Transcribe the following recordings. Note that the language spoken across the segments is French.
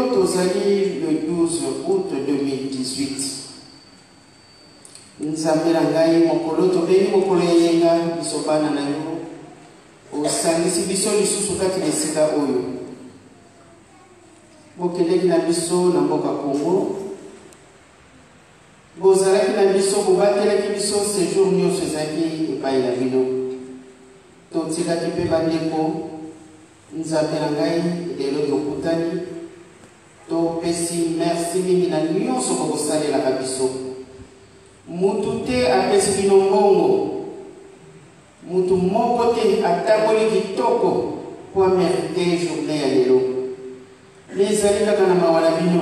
Lelo, Tozali, le 12 août 2018. Nzambe na ngai mokolo tobeni mokolo yenga bisobana na yo osangisi biso lisusu kati na esika oyo bokeleki na biso na mboka Kongo bozalaki na biso bobatelaki biso séjour nyonso ezalaki epai na bino totikaki mpe bandeko Nzambe na ngai lelo tokutani topesi merci mingi na nyonso bokosalelaka biso mutu te apesi bino mbongo mutu moko te ataboli kitoko po amerite journée ya lelo ezali kaka na mawa na bino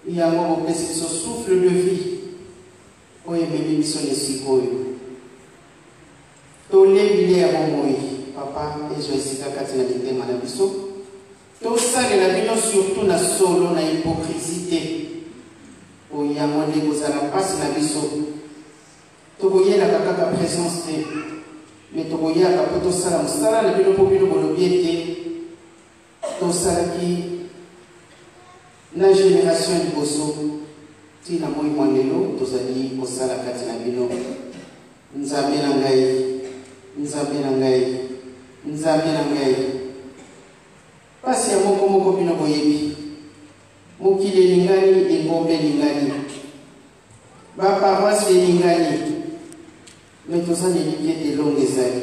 yango bopesi biso souffle de vie oyo ememi biso na esika oyo tolembile ya bomoi papa ezwa esika kati na mitema na biso tosalela bino surtout na solo na hypocrisie te oyango nde kozala mpasi na biso tokoyelaka kaka présence te me tokoyaka mpo tosala mosala na bino mpo bino bolobi ete tosalaki na génération liboso ntina moi mwa lelo tozali kosala kati na bino Nzambe na ngai Nzambe na ngai Nzambe na ngai pasi ya moko moko bino boyebi mokili elingani engombe elingani baparoise elingani me tozaleli ete elongo ezali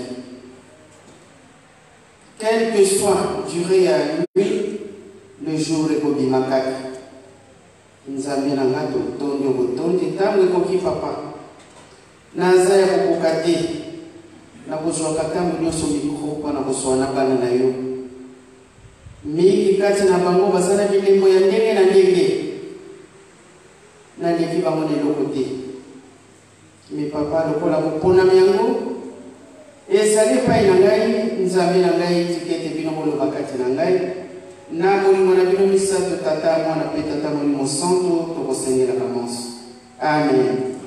quelle que soit durée ya nuit le jour ekobima kaka Nzambe na nga totondi okotondi ntango ekoki papa naza ya kokoka te na kozwaka ntango nyonso mikro mpo na koswana bana na yo mingi kati na bango bazala bilembo ya ndenge na ndenge naleki bango na eloko te me papa lokola koponami yango ezali epai na ngai Nzambe na ngai tika ete bino boloba kati na ngai na bolingo na bino misato tata mwana mpe tata molimo santo tokosengelaka monso amen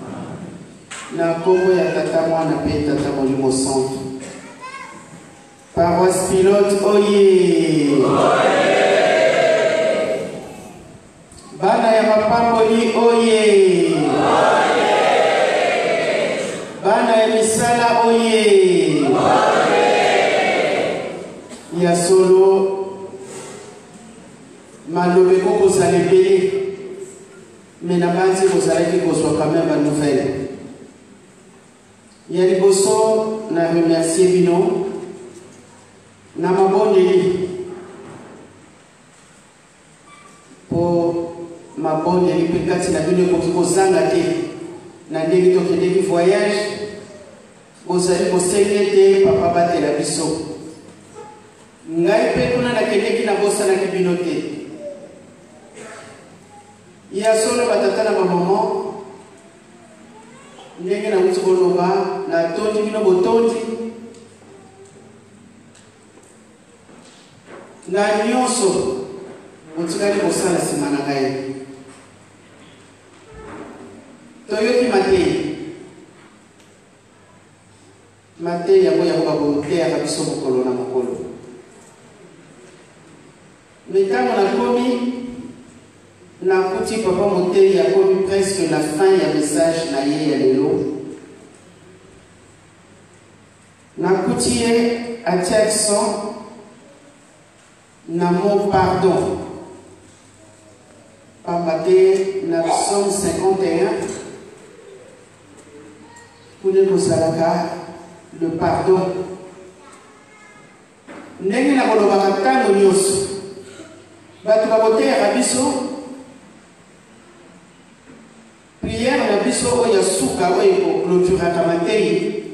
na kombo ya tata mwana mpe tata molimo santo Paroisse Pilote, oye! Bana ya mapamboli, oye! Bana ya misala, oye! Ya solo, malobe koko salebele, mais na banzi kozalaki kozwa quand même la nouvelle. Ya liboso na remercier bino na mabondeli po mabondeli mpe kati na bino ekoki kozanga te na ndenge tokendeki voyage bozali kosenge te papa batela biso ngai mpe kuna nakendeki nabosanaki bino te ya solo batata na bamama ndenge nauti koloba natondi bino botondi na nyonso otikali kosala nsima na ngai toyoki mateyi yango yango bakoteyaka biso mokolo na mokolo ntango nakomi nakuti papa moteyi akomi presque na fin ya message na ye ya lelo nakuti ye atia accent na mon pardon pambate na Psaume 51 kune kozalaka le pardon ndenge na kolobaka ntango nyonso bato bakoteyaka biso priere na biso oyo ya suka oyo ekocloturaka mateyi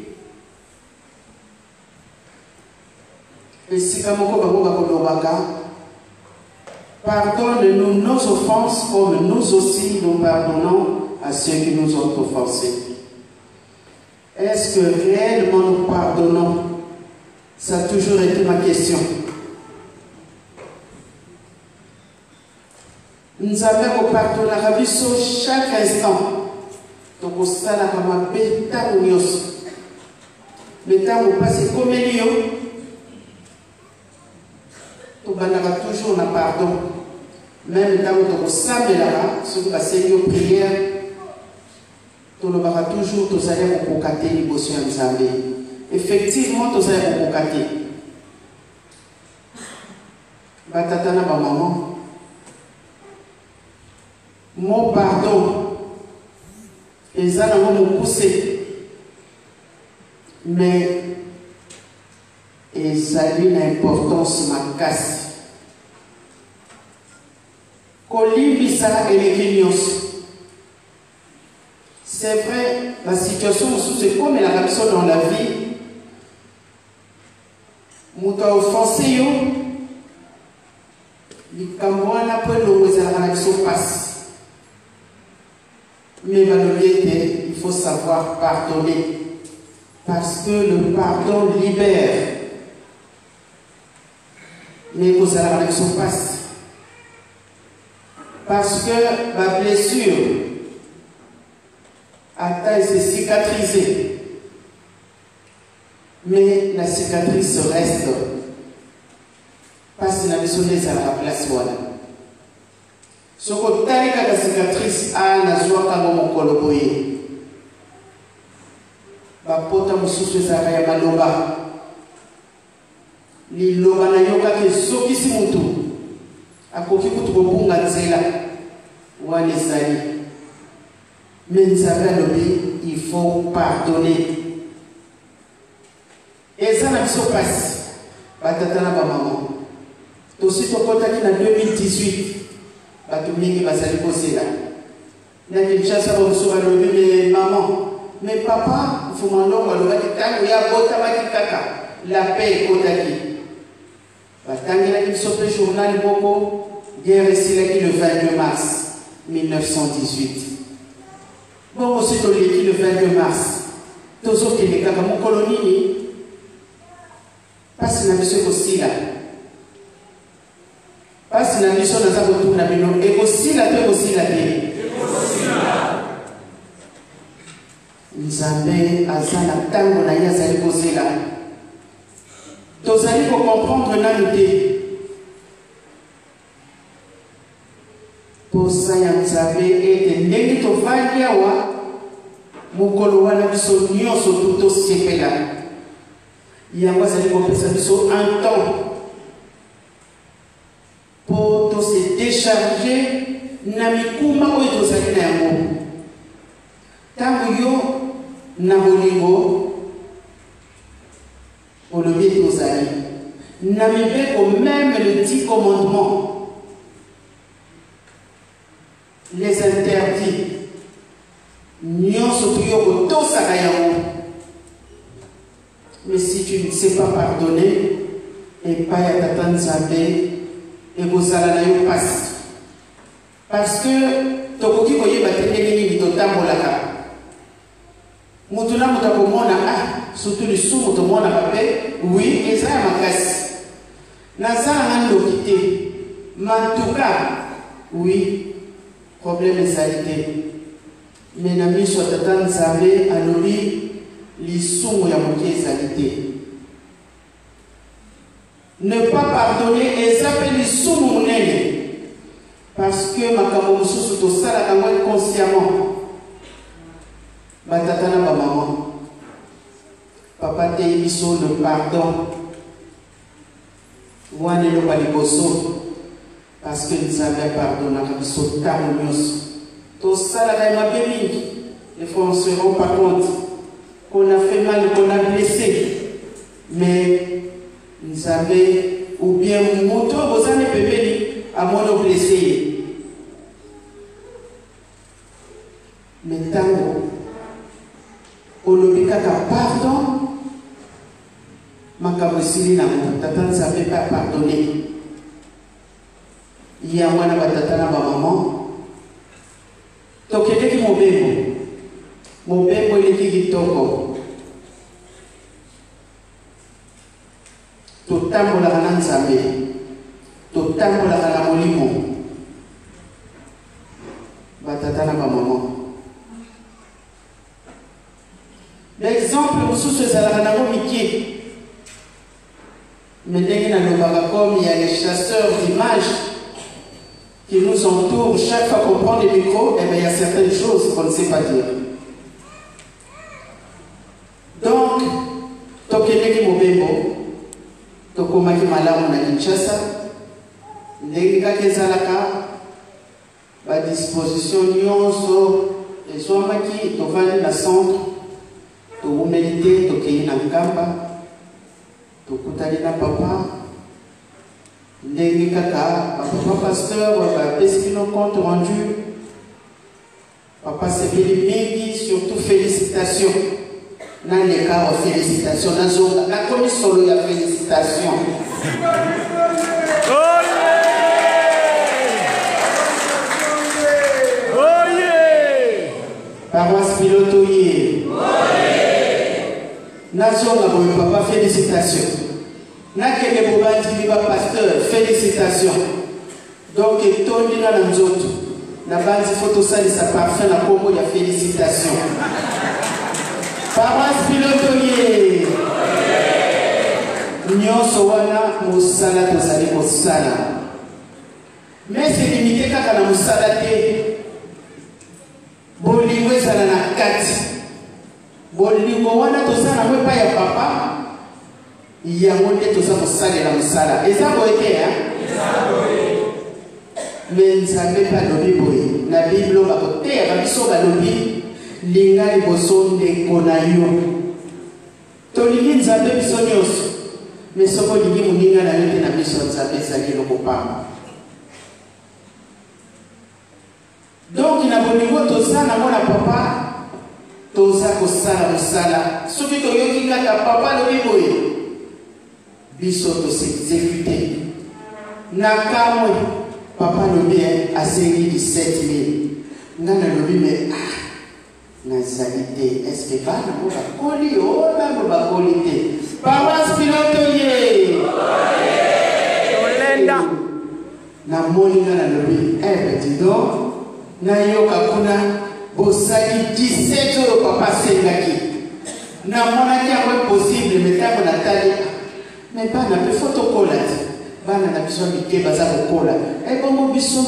esika moko bango bakolobaka pardonne-nous nos offenses comme nous aussi nous pardonnons à ceux qui nous ont offensés. Est-ce que réellement nous pardonnons? Ça a toujours été ma question. Nous avons pardonné à biso chaque instant. Donc au stade à ma bêta ou nyos. Bêta ou passé comme Elio. Tout banara toujours na pardon. même tant que vous savez là, ce que c'est une prière, tout le monde toujours, tous allez vous cocater les bosses en Zambé. Effectivement, tous allez vous cocater. Batatana ba maman. Mon pardon. Et ça n'a pas poussé. Mais et ça a une importance ma casse. Colibisa et les Kenyos. C'est vrai, la situation c'est comme la réaction dans la vie. Mouta offensé yo. Les Camerounais après la réaction passe. Mais il faut savoir pardonner. Parce que le pardon libère. Mais que la réaction passe. Parce que ma blessure a été cicatrisée. Mais la cicatrice reste. Parce que la maison est à la place. Ce que la cicatrice a la joie comme mon coloboye. Bapota mususu zakaya maloba. Li loba na yoka ke soki si mutu. Akoki kutubunga nzela. Wane zali. Mais il faut pardonner. Et ça n'a pas passé. Batatana ba maman. Tosi tokotaki na 2018. Batumingi bazali kozela. Na Kinshasa ba musuba lobi mais maman. Mais papa, il faut m'en donner la paix kotaki. Batangela qui sort le journal Boko, guerre ici le 22 mars 1918. Bon, aussi le 22 mars. Tous autres qui les cas mon colonie, parce que la mission aussi là. Parce que la mission dans sa retour na bino et aussi la paix aussi la paix. Nzambe azana tango na yazali kozela. Tozali ko comprendre nalité. Posa ya Nzambe ete ndenge tovandi awa mokolo wana biso nyonso totosepela. Yango azali kopesa biso un temps pour se décharger na mikuma oyo tozali na yango. Tango yo na bolingo au levier de amis n'amibé au même le 10 commandements, les interdits nyon sotu yo to sakayango. Mais si tu ne sais pas pardonner et pas ya tata Nzambe et bozala na yo passe parce que tokoki koyeba tendenge nini totambolaka. Mutuna mutakomona surtout le sous mutomona papé oui et ça ma casse naza ngando kité mantuka oui problème salité mais na miso tata Nzambe alobi lisumu ya mokie salité ne pas pardonner et s'appeler lisumu munene parce que makambo mususu to sala kamwe consciemment. Batatana ba maman. Papa te biso le pardon. Wane lo baliboso. Parce que nous avons pardonné à biso tamonios. Tout ça la ma béni. Les fois on se rend pas compte qu'on a fait mal, qu'on a blessé. Mais nous avons ou bien moto vous avez bébé à mon blessé. Mais tango olobikaka pardon makambo esili nango tata Nzambe pas pardonner ya mwana batata na bamaman tokendeki mobembo eleki kitoko totambolaka na Nzambe totambolaka na molimo batata na bamaman. L'exemple sous ce salaranabo Mickey. Mais dès qu'il y a le baracom, il y a les chasseurs d'images qui nous entourent. Chaque fois qu'on prend les micros, eh bien, il y a certaines choses qu'on ne sait pas dire. Donc, Tokeneki Mobembo, Tokomaki Malamu na Kinshasa, Ndengika Kezalaka, ba disposition nyonso, ezwamaki tovandi na centre, tohumelite, tokei na Nkamba, tokutani na papa, Ndengika papa pasteur, bapesi nos compte rendu, papa Sebeli mingi, surtout félicitations. Dans les cas de félicitations, dans la commission de la félicitation. Paroisse pilotoyer. Nation la papa, félicitations. Nakele Bobandi Liba pasteur, félicitations. Donc, Tony Nanzoto, na bandi photo sali sa parfait na combo ya félicitations. Paroisse pilotoyer. Nyonso wana musala tozali kosala. Mais c'est limité kaka na musala te. Bolingo ezala na kati. Bolingo wana tozala mwepa ya papa. Yango nde toza kosalela musala. Eza boye te, hein? Eza boye. Mais nzambe pa lobi boye. Na Bible bakoteya babiso balobi. Linga liboso ndeko na yo. Tolingi nzambe biso nyonso. Mais soko lingi muninga na yo te na biso nzambe ezali lokopamba. Donc na bolingo tosala mona papa toza kosala mosala. Soki toyoki kaka papa lobi boye. Biso tosexécute. Na kamwe papa lobi asengi 17 000. Ngana lobi me Nazalité, est-ce que va nous bakoli ou même bakoli? Paroisse pilotoyer. Olenda. Na moninga na lobi. Dis donc, na yoka kuna bosaki 17 euros papa sengaki. Na monaki a possible mais tango na tali. Mais pas na pe photocollage. Bana na biso bike baza kokola. Bongo biso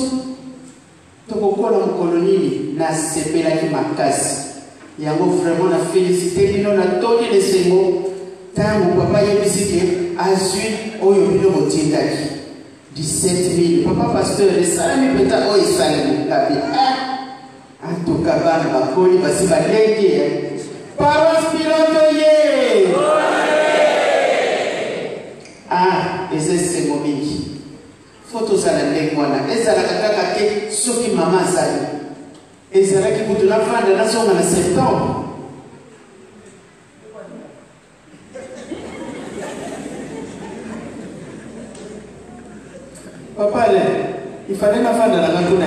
tokokola mukolonini na sepelaki makasi. Yango vraiment na félicité bino na toki lesengo tango papa yebisike azui oyo bino botindaki 17 000. Papa pasteur esalami peta oyo esalami kabi. En tout cas bana bakoli basi balenge. Paroisse pilotoyer. Ezesengo mingi. Photo zala ndenge wana ezala kaka te soki mama azali. Ezala ki butu na fanda na songa na septembre. Papa il fallait na fanda na ngakuna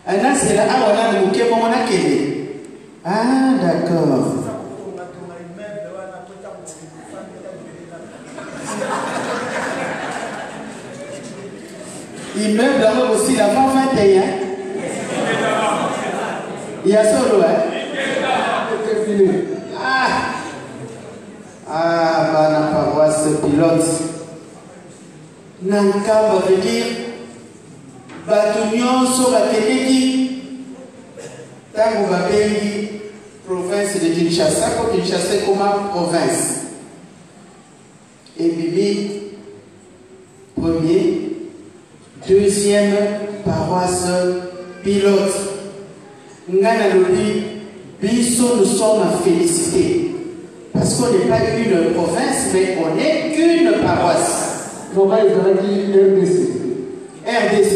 Ana sera awana ni mukebo mona kele. Ah d'accord. Immeuble d'abord aussi l'avant 21. Il y a solo, la paroisse pilote. Nankamba veut dire Batunion sur la Kénéki. Tango Babengi, province de Kinshasa, pour Kinshasa comme province. Et Bibi, premier. Deuxième paroisse pilote. Ngana Lobi, Bisso, nous sommes félicité. Parce qu'on n'est pas une province, mais on est qu'une paroisse. RDC.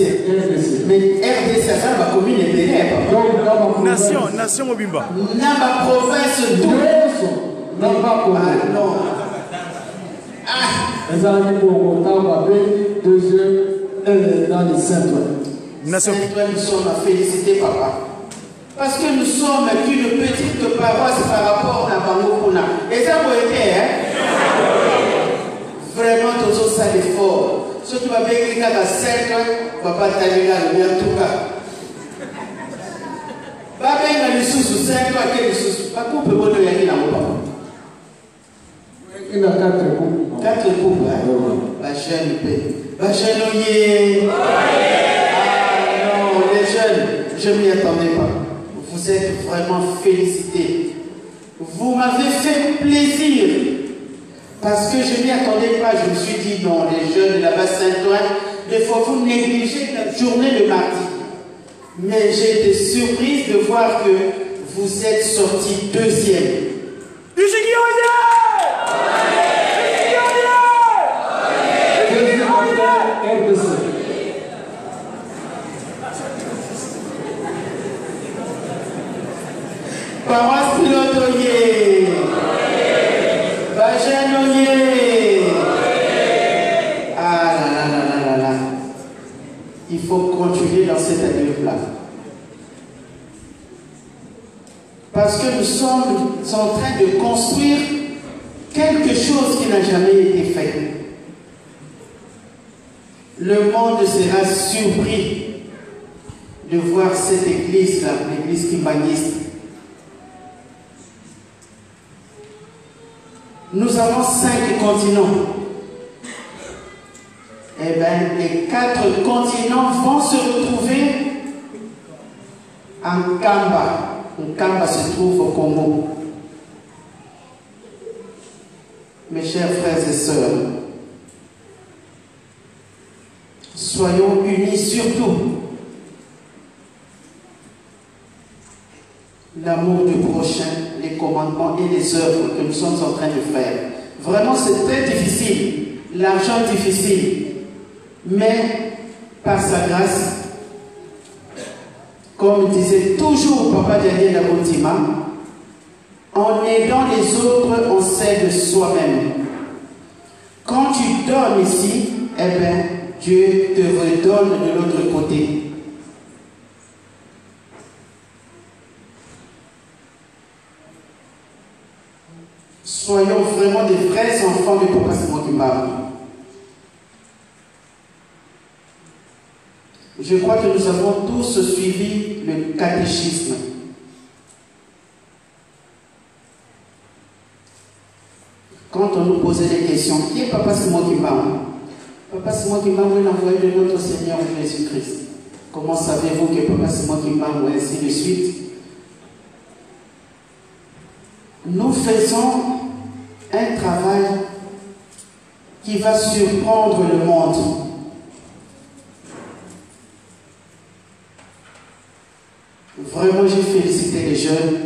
Mais RDC, ça va commune et Bénin. Nation Mobimba. Namba province tout. Non. Deuxième. Dans les Saint-Ouen. Saint-Ouen, nous sommes félicités, papa. Parce que nous sommes qu'une petite paroisse par rapport à Bangokuna. Et ça vous été, Vraiment, tous ça l'effort. Ce qui va bien cliquer à Saint-Ouen, papa Talina, en tout cas. Pas bien les sous, Saint-Ouen, quel sous. Pas coupe, bon, il y a qui n'a pas. Il y a 4 coupes. 4 coupes, La chaîne paix. Bachanoye. Ah non, les jeunes, je ne m'y attendais pas. Vous êtes vraiment félicités. Vous m'avez fait plaisir. Parce que je ne m'y attendais pas. Je me suis dit, non, les jeunes de la Basse-Saint-Ouen, des fois vous négligez la journée de mardi. Mais j'ai été surprise de voir que vous êtes sortis deuxième. Paroisse Pilotoye. Bajanoye. Ah là là là là là là. Il faut continuer dans cette allure-là. Parce que nous sommes en train de construire quelque chose qui n'a jamais été fait. Le monde sera surpris de voir cette église-là, l'église kimbaniste. Nous avons 5 continents. Eh bien, les 4 continents vont se retrouver en Kamba. Kamba se trouve au Congo. Mes chers frères et sœurs, soyons unis surtout. L'amour du prochain, les commandements et les œuvres que nous sommes en train de faire. Vraiment, c'est très difficile. L'argent difficile. Mais, par sa grâce, comme disait toujours Papa Daniel Aboutima, en aidant les autres, on s'aide soi-même. Quand tu donnes ici, eh bien, Dieu te redonne de l'autre côté. Soyons vraiment des vrais enfants de Papa Simon Kimbangu. Je crois que nous avons tous suivi le catéchisme. Quand on nous posait des questions, qui est Papa Simon Kimbangu? Papa Simon Kimbangu est l'envoyé de notre Seigneur Jésus-Christ. Comment savez-vous que Papa Simon Kimbangu, ainsi de suite? Nous faisons un travail qui va surprendre le monde. Vraiment, j'ai félicité les jeunes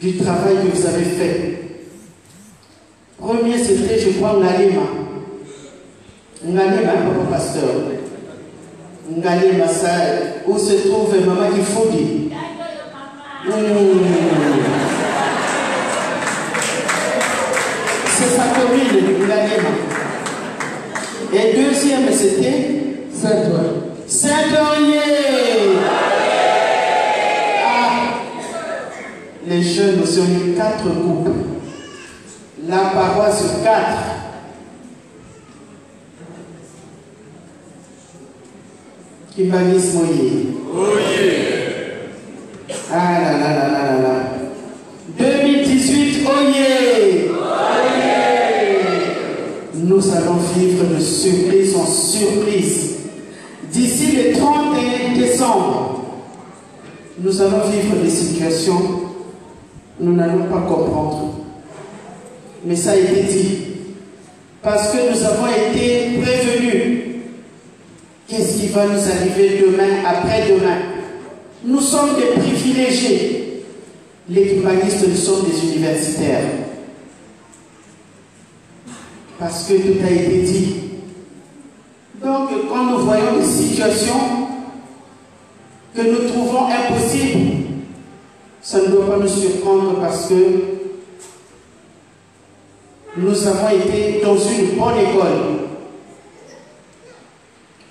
du travail que vous avez fait. Premier, c'était, je crois, Ngalema. Ngalema, papa pasteur. Ngalema, ça, où se trouve Maman Kifoudi. C'est sa commune, Ngalema. Et deuxième, c'était Saint-Ouen. Saint-Ouen. Les jeunes, nous sommes 4 groupes. La paroisse 4. Kimbangu Moye. Ah là là là là là là. 2018, oyez. Nous allons vivre de surprise en surprise. D'ici le 31 décembre, nous allons vivre des situations nous n'allons pas comprendre. Mais ça a été dit. Parce que nous avons été prévenus. Qu'est-ce qui va nous arriver demain, après-demain? Nous sommes des privilégiés. Les kimbanguistes, nous sommes des universitaires. Parce que tout a été dit. Donc, quand nous voyons des situations que nous trouvons impossibles, ça ne doit pas nous surprendre parce que nous avons été dans une bonne école.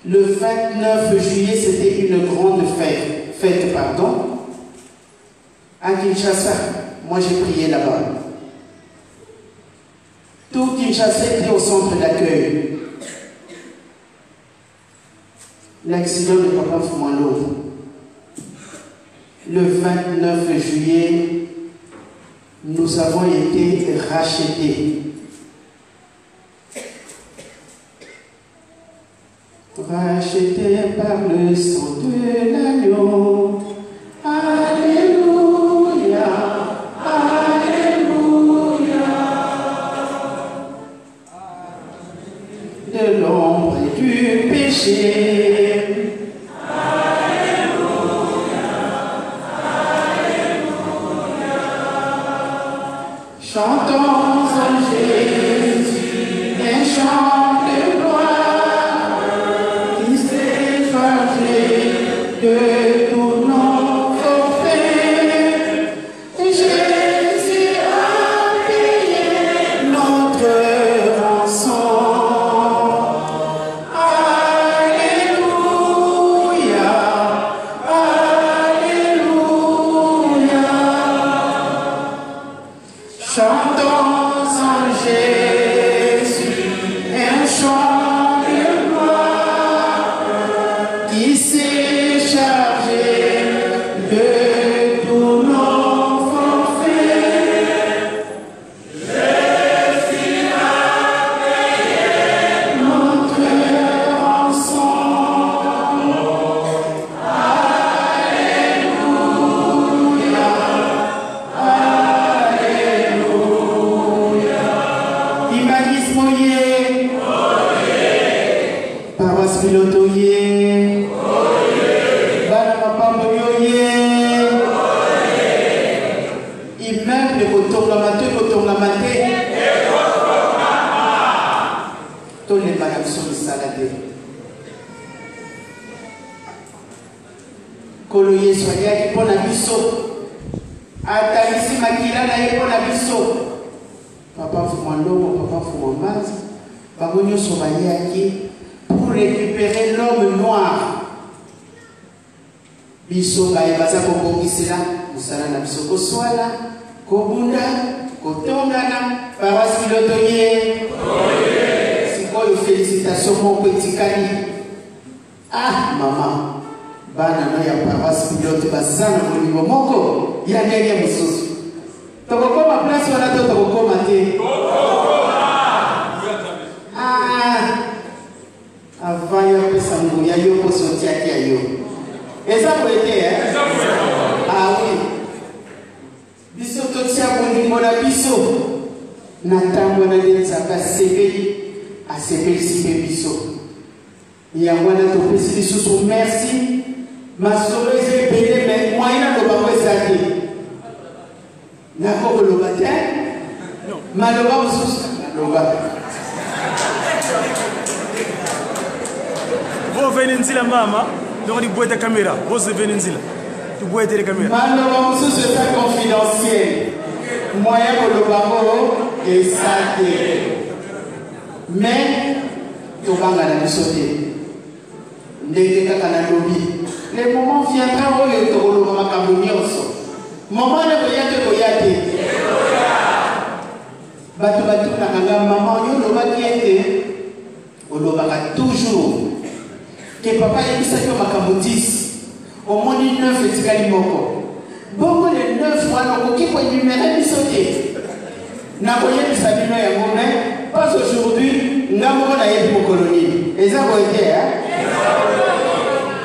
Le 29 juillet, c'était une grande fête, à Kinshasa. Moi, j'ai prié là-bas. Tout Kinshasa était au centre d'accueil. L'accident de Papa Fumalo. Le 29 juillet, nous avons été rachetés. rachetés par le sang de l'agneau. Alléluia, Alléluia. De l'ombre et du péché. Alléluia, Alléluia. Chantons en Jésus un chant de gloire qui s'est chargé de tous nos forfaits. Et Jésus a payé notre rançon. Alléluia, Alléluia. Chantons en Jésus un chant de gloire qui s'est chargé de tous nos forfaits. Jésus a payé notre rançon. Alléluia, Alléluia. Imanis Moye, Paroisse Pilotoye, Bana Mapambo Yoye, immeuble Kotongamate, Kotongamate, tous les madame sont saladés. Koloye soya qui pon la biso, Atalisi Makila na ye pon la biso. Papa Fumandongo, Papa Fumamaz, Bagonyo Sobayaki, pour récupérer l'homme noir. Biso Bayebaza Kobongisela, Moussala na biso Koswala, Kobunda, Kotongana, Paroisse Pilotoye. C'est quoi une félicitation, mon petit Kali? Ah, maman, Bana no ya Paroisse Pilote, Basana, Monibo Moko, Yanege Moussousou. Tokokoma place wana to tokokoma te. Ah, avant ya pesa nguya yo ko sotia ki ayo. Eza poete hein? Ah oui. Biso to tia bondi mona biso. Na tambo na nzaka sebeli a sebeli sipe biso. Ya wana to pesi biso so merci. Masolo eze pele mais moyen do ba kwezaki. Nako koloba te maloba mosusu maloba Vous venez nzila mama donc di boîte de caméra vous venez nzila tu boîte de caméra maloba mosusu c'est confidentiel moyen koloba ko esate mais tobanga na biso te ndenge kaka na lobi le moment viendra oyo tokoloba makambo nyonso. Maman ne peut pas te Batu batu na kanga maman yo no bakiete olobaka toujours que papa yebisa yo makambo 10 au moins 9 etikali moko bongo le 9 wana okoki ko énumérer biso te na koyebisa bino yango mais pas aujourd'hui ngamoko na yebi mokoloni eza boyete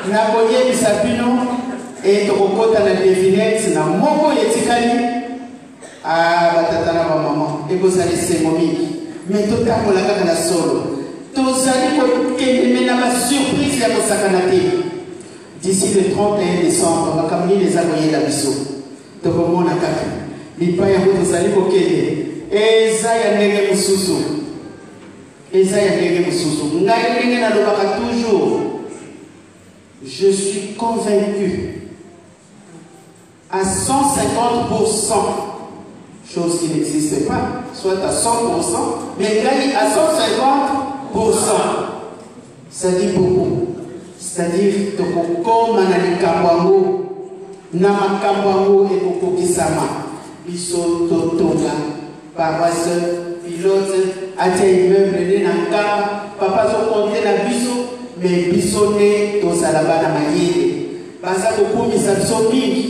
na koyebisa bino et tokokota na devinette na moko etikali batata na bamama ekozali sengo mingi mais totambola kaka na solo tozali kokende na basurprise ya kosakana te. D'ici le 31 décembre bakamini les akoyela biso tokomona kaka lipa yango tozali kokende eza ya ndenge mosusu ngai ndenge nalobaka toujours je suis convaincu à 150%, chose qui n'existe pas, soit à 100%, mais gagne à 150%. Ça dit beaucoup. C'est-à-dire que comme Manalikambango, Namakambango et Kokokisama, Biso Totonga, Paroisse Pilote, Atia immeuble de Nanka, Papa so compté la Biso, mais Biso ne Tosalaba na Mayele. Basa Kokumisa Biso Mingi.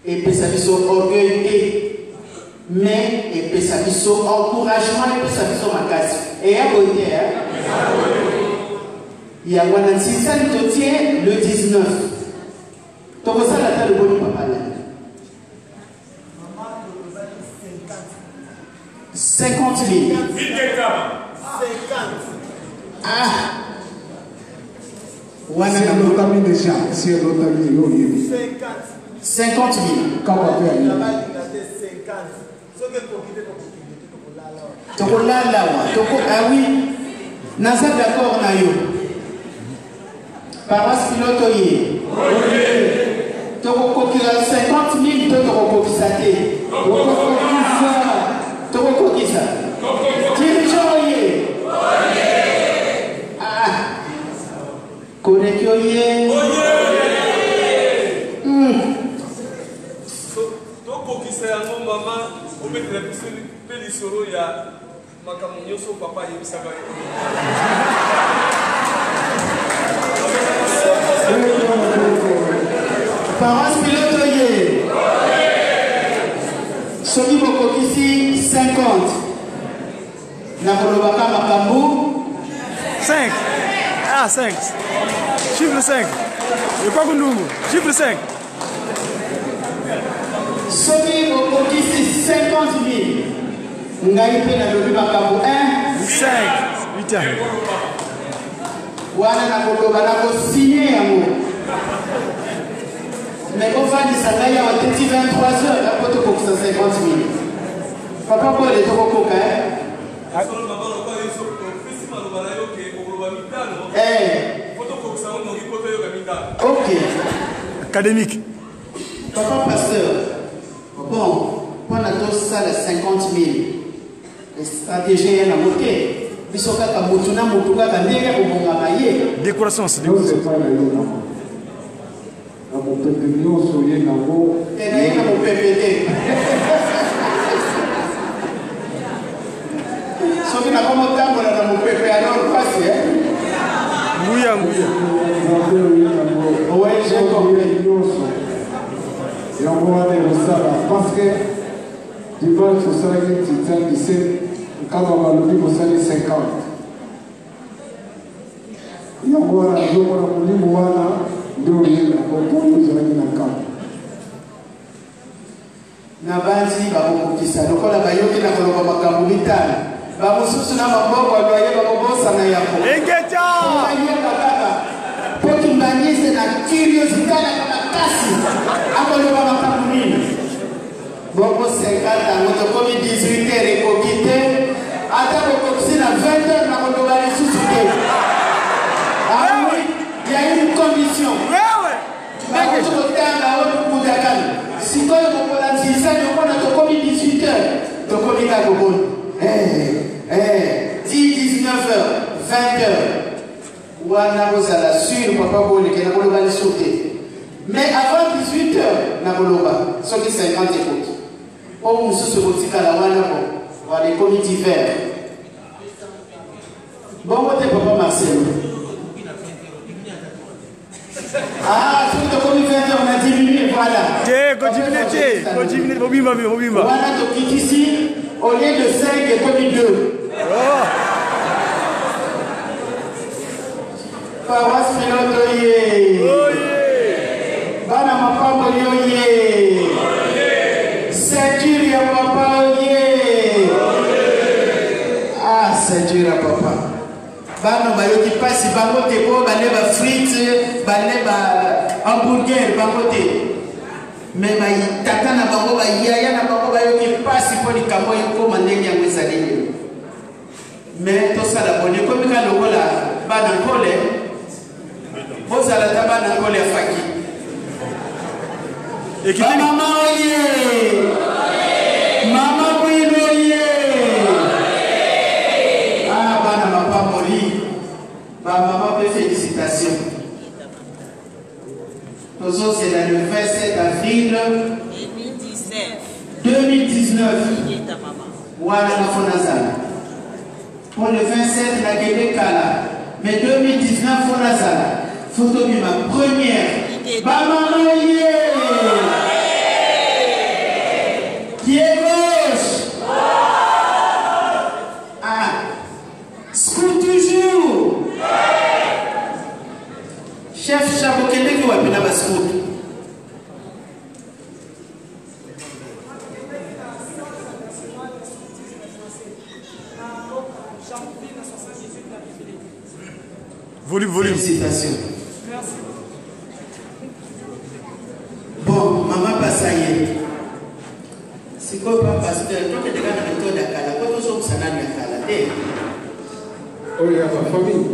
Et puis ça dit orgueil, mais et puis ça dit encouragement, et puis ça dit ma casse. Et à côté, Il y a un système qui tient le 19. Donc ça, la le bon papa. 50 000. 50. Ah. C'est l'autre ami déjà. C'est l'autre ami. 50 000. Comment faire? Ah oui. Nasa d'accord na yo. Paroisse pilote yé. Toko kokira 50 000 toko kokisa te. Toko kokisa. Dirigeant yé. Ah. Konekyo yé. Toko kokisa yango mama obetre peli soro ya makamunyo so papa yebisaka yo. Paroisse pilote yé. Soki bokokisi 50. Nakolobaka makambu 5. Ah, 5. Chiffre 5. Et quoi que nous? Chiffre 5. soki bokokisi 50 000. Ngai pe nalobi makambu 1. 5. 8 ans. Wana nakoloba nakosinye yango. Mais ofandisa ngai awa teti 23 heures apo tokokisa 50 000. Papa Paul tokokoka Ok. Académique. Papa pasteur. Bon, pendant tout ça, les 50 000. Les stratégies, il y a un moté. Décoration, c'est décoration. Parce que dimanche, au soleil, tu sais, quand on va le vivre au soleil 50. Il y a un jour, on a dit, voilà, deux yeux, pour nous, on a dit, Nabanzi bakokisa lokola bayoki na koloba makambo mitano bamosusu na maboko aloye bakobosa na yako engeta poti mbanyise na curiosité na makasi akoloba makambo nini boko 50 moto komi 18 heures ekokite ata bokokisi na 20 heures na koloba lisusu te ah oui il y a une condition bakotokotanga oyo kudakani sikoyo mokola nzisa nyokona tokomi 18 heures tokomi kakokoni 10, 19 heures 20 heures wana kozala sur papa boleke nakoloba liso te mais avant 18 heures nakoloba soki 50 ekoti oyo mosusu kotikala wana bo wana ekomi divers bongo te papa Marcel. Ah, tout le monde on a diminué, voilà. Continue, Mobimba. Voilà, donc ici, au lieu de 5, il est comme 2. Paroisse Pilote, Bana Mapambo, Ceinture, ya papa, Ah, ceinture, ya papa. Bano bayoki pasi bango te po bale ba frites bale ba hamburger bango te mais ba tata na bango ba yaya na bango bayoki pasi po likambo ekoma ndenge yango ezali mais tosala bone komi ka lokola bana nkole bozala ta bana nkole ya faki mama oye mama bwino ye ah bana mapamoli maman, félicitations. C'est le 27 avril 2019. Pour le 27, la Guinée Kala. Mais 2019, on a ça. Photo de ma première. Maman, qui est gauche. Ah. Scout toujours. Chef Chabokende qui wapina bascout. Volume. Félicitations. Bon, maman Passaye. C'est quoi parce que toi tu es dans la méthode à Kala, toi tu es sana à Kala. Oh, il y a ma famille.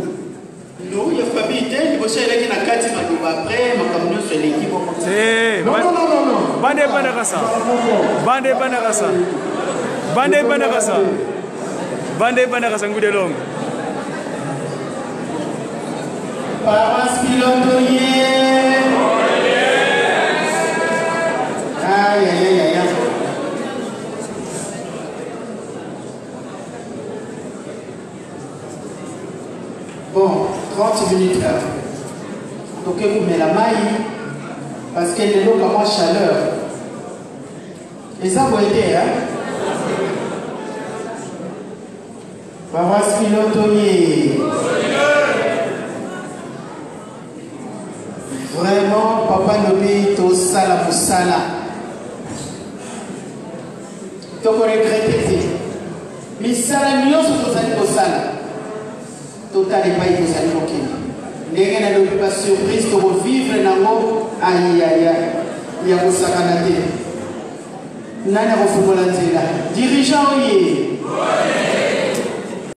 Non, il y a famille. Tu vas aller dans la carte après, ma camion sur l'équipe. Non. Bande Kasa Ngoudelong. Parents pilotoyer. Aïe. Bon, 30 minutes là. Donc vous mettez la maille parce qu'elle est là comme en chaleur. Et ça vous aider, hein? Parents pilotoyer. Vraiment, papa Nobi, to sala pour sala. Tu peux regretter. Mais sala, nous sommes tous sala. Total et pas y tous allés au Kenya. N'est-ce pas une surprise de revivre nango aïe. Il y a un sacanate. Nana au football là. Dirigeant, oui.